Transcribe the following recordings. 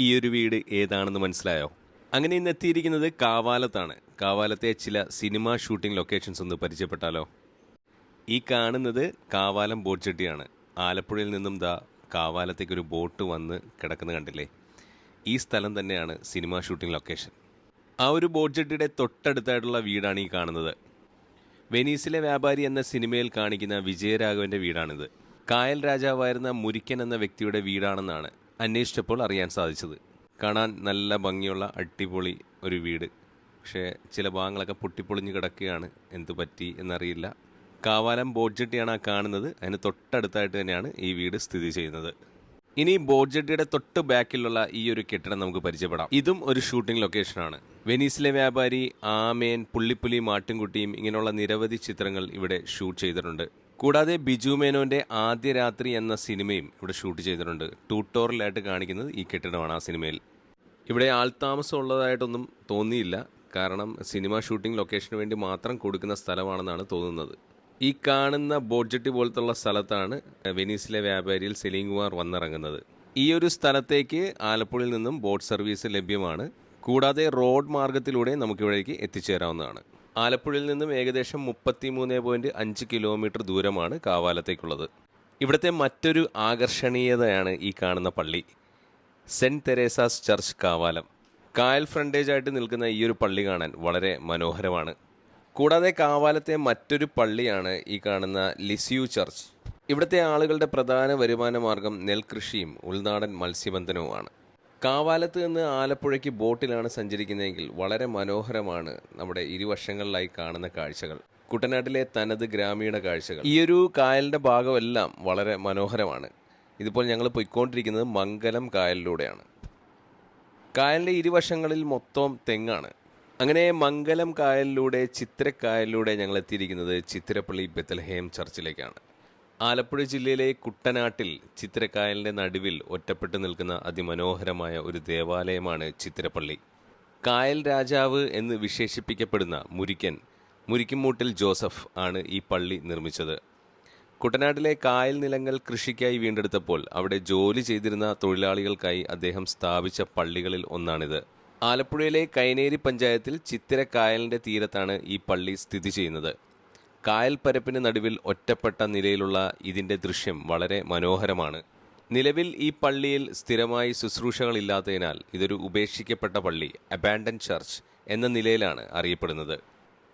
ഈ ഒരു വീട് ഏതാണെന്ന് മനസ്സിലായോ? അങ്ങനെ ഇന്ന് എത്തിയിരിക്കുന്നത് കാവാലത്താണ്. കാവാലത്തെ ചില സിനിമ ഷൂട്ടിംഗ് ലൊക്കേഷൻസ് ഒന്ന് പരിചയപ്പെട്ടാലോ? ഈ കാണുന്നത് കാവാലം ബോട്ട് ജെട്ടിയാണ്. ആലപ്പുഴയിൽ നിന്നും കാവാലത്തേക്കൊരു ബോട്ട് വന്ന് കിടക്കുന്നത് കണ്ടില്ലേ? ഈ സ്ഥലം തന്നെയാണ് സിനിമ ഷൂട്ടിംഗ് ലൊക്കേഷൻ. ആ ഒരു ബോട്ട് ജെട്ടിയുടെ തൊട്ടടുത്തായിട്ടുള്ള വീടാണ് ഈ കാണുന്നത്. വെനീസിലെ വ്യാപാരി എന്ന സിനിമയിൽ കാണിക്കുന്ന വിജയരാഘവൻ്റെ വീടാണിത്. കായൽ രാജാവായിരുന്ന മുരിക്കൻ എന്ന വ്യക്തിയുടെ വീടാണെന്നാണ് അന്വേഷിച്ചപ്പോൾ അറിയാൻ സാധിച്ചത്. കാണാൻ നല്ല ഭംഗിയുള്ള അടിപൊളി ഒരു വീട്. പക്ഷേ ചില ഭാഗങ്ങളൊക്കെ പൊട്ടിപ്പൊളിഞ്ഞ് കിടക്കുകയാണ്. എന്തു പറ്റി എന്നറിയില്ല. കാവാലം ബോട്ട് ജെട്ടിയാണ് ആ കാണുന്നത്. അതിന് തൊട്ടടുത്തായിട്ട് തന്നെയാണ് ഈ വീട് സ്ഥിതി ചെയ്യുന്നത്. ഇനി ബോട്ട് ജെട്ടിയുടെ തൊട്ട് ബാക്കിലുള്ള ഈ ഒരു കെട്ടിടം നമുക്ക് പരിചയപ്പെടാം. ഇതും ഒരു ഷൂട്ടിംഗ് ലൊക്കേഷനാണ്. വെനീസിലെ വ്യാപാരി, ആമേൻ, പുള്ളിപ്പുലി, മാട്ടുംകുട്ടിയും ഇങ്ങനെയുള്ള നിരവധി ചിത്രങ്ങൾ ഇവിടെ ഷൂട്ട് ചെയ്തിട്ടുണ്ട്. കൂടാതെ ബിജു മേനോന്റെ ആദ്യ രാത്രി എന്ന സിനിമയും ഇവിടെ ഷൂട്ട് ചെയ്തിട്ടുണ്ട്. ട്യൂട്ടോറിയലായിട്ട് കാണിക്കുന്നത് ഈ കെട്ടിടമാണ് ആ സിനിമയിൽ. ഇവിടെ ആൾതാമസം ഉള്ളതായിട്ടൊന്നും തോന്നിയില്ല. കാരണം സിനിമ ഷൂട്ടിംഗ് ലൊക്കേഷന് വേണ്ടി മാത്രം കൊടുക്കുന്ന സ്ഥലമാണെന്നാണ് തോന്നുന്നത്. ഈ കാണുന്ന ബോട്ട് ജെട്ടി പോലത്തുള്ള സ്ഥലത്താണ് വെനീസിലെ വ്യാപാരിയിൽ സലീം കുമാർ വന്നിറങ്ങുന്നത്. ഈ ഒരു സ്ഥലത്തേക്ക് ആലപ്പുഴയിൽ നിന്നും ബോട്ട് സർവീസ് ലഭ്യമാണ്. കൂടാതെ റോഡ് മാർഗത്തിലൂടെ നമുക്കിവിടേക്ക് എത്തിച്ചേരാവുന്നതാണ്. ആലപ്പുഴയിൽ നിന്നും ഏകദേശം 33.5 കിലോമീറ്റർ ദൂരമാണ് കാവാലത്തേക്കുള്ളത്. ഇവിടുത്തെ മറ്റൊരു ആകർഷണീയതയാണ് ഈ കാണുന്ന പള്ളി, സെൻറ്റ് തെരേസാസ് ചർച്ച് കാവാലം. കായൽ ഫ്രണ്ടേജായിട്ട് നിൽക്കുന്ന ഈ ഒരു പള്ളി കാണാൻ വളരെ മനോഹരമാണ്. കൂടാതെ കാവാലത്തെ മറ്റൊരു പള്ളിയാണ് ഈ കാണുന്ന ലിസ്യു ചർച്ച്. ഇവിടുത്തെ ആളുകളുടെ പ്രധാന വരുമാന മാർഗം നെൽകൃഷിയും ഉൾനാടൻ മത്സ്യബന്ധനവുമാണ്. കാവാലത്ത് നിന്ന് ആലപ്പുഴയ്ക്ക് ബോട്ടിലാണ് സഞ്ചരിക്കുന്നതെങ്കിൽ വളരെ മനോഹരമാണ് നമ്മുടെ ഇരുവശങ്ങളിലായി കാണുന്ന കാഴ്ചകൾ. കുട്ടനാട്ടിലെ തനത് ഗ്രാമീണ കാഴ്ചകൾ. ഈ ഒരു കായലിൻ്റെ ഭാഗമെല്ലാം വളരെ മനോഹരമാണ്. ഇതിപ്പോൾ ഞങ്ങൾ പോയിക്കൊണ്ടിരിക്കുന്നത് മംഗലം കായലിലൂടെയാണ്. കായലിൻ്റെ ഇരുവശങ്ങളിൽ മൊത്തം തെങ്ങാണ്. അങ്ങനെ മംഗലം കായലിലൂടെ ചിത്തിരക്കായലിലൂടെ ഞങ്ങൾ എത്തിയിരിക്കുന്നത് ചിത്തിരപ്പള്ളി ബെത്ലഹേം ചർച്ചിലേക്കാണ്. ആലപ്പുഴ ജില്ലയിലെ കുട്ടനാട്ടിൽ ചിത്തിരക്കായലിൻ്റെ നടുവിൽ ഒറ്റപ്പെട്ടു നിൽക്കുന്ന അതിമനോഹരമായ ഒരു ദേവാലയമാണ് ചിത്തിരപ്പള്ളി. കായൽ രാജാവ് എന്ന് വിശേഷിപ്പിക്കപ്പെടുന്ന മുരിക്കുംമൂട്ടിൽ ജോസഫ് ആണ് ഈ പള്ളി നിർമ്മിച്ചത്. കുട്ടനാട്ടിലെ കായൽ നിലങ്ങൾ കൃഷിക്കായി വീണ്ടെടുത്തപ്പോൾ അവിടെ ജോലി ചെയ്തിരുന്ന തൊഴിലാളികൾക്കായി അദ്ദേഹം സ്ഥാപിച്ച പള്ളികളിൽ ഒന്നാണിത്. ആലപ്പുഴയിലെ കൈനേരി പഞ്ചായത്തിൽ ചിത്തിരക്കായലിൻ്റെ തീരത്താണ് ഈ പള്ളി സ്ഥിതി ചെയ്യുന്നത്. കായൽ പരപ്പിന് നടുവിൽ ഒറ്റപ്പെട്ട നിലയിലുള്ള ഇതിൻ്റെ ദൃശ്യം വളരെ മനോഹരമാണ്. നിലവിൽ ഈ പള്ളിയിൽ സ്ഥിരമായി ശുശ്രൂഷകളില്ലാത്തതിനാൽ ഇതൊരു ഉപേക്ഷിക്കപ്പെട്ട പള്ളി, അബാൻഡൻ ചർച്ച് എന്ന നിലയിലാണ് അറിയപ്പെടുന്നത്.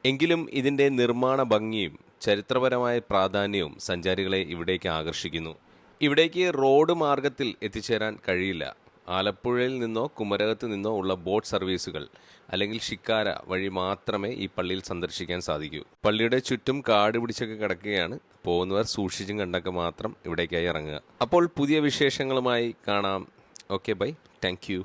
എങ്കിലും ഇതിൻ്റെ നിർമ്മാണ ഭംഗിയും ചരിത്രപരമായ പ്രാധാന്യവും സഞ്ചാരികളെ ഇവിടേക്ക് ആകർഷിക്കുന്നു. ഇവിടേക്ക് റോഡ് മാർഗത്തിൽ എത്തിച്ചേരാൻ കഴിയില്ല. ആലപ്പുഴയിൽ നിന്നോ കുമരകത്ത് നിന്നോ ഉള്ള ബോട്ട് സർവീസുകൾ അല്ലെങ്കിൽ ഷിക്കാര വഴി മാത്രമേ ഈ പള്ളിയിൽ സന്ദർശിക്കാൻ സാധിക്കൂ. പള്ളിയുടെ ചുറ്റും കാട് പിടിച്ചൊക്കെ കിടക്കുകയാണ്. പോകുന്നവർ സൂക്ഷിച്ചും കണ്ടൊക്കെ മാത്രം ഇവിടേക്കായി ഇറങ്ങുക. അപ്പോൾ പുതിയ വിശേഷങ്ങളുമായി കാണാം. Okay, bye, thank U.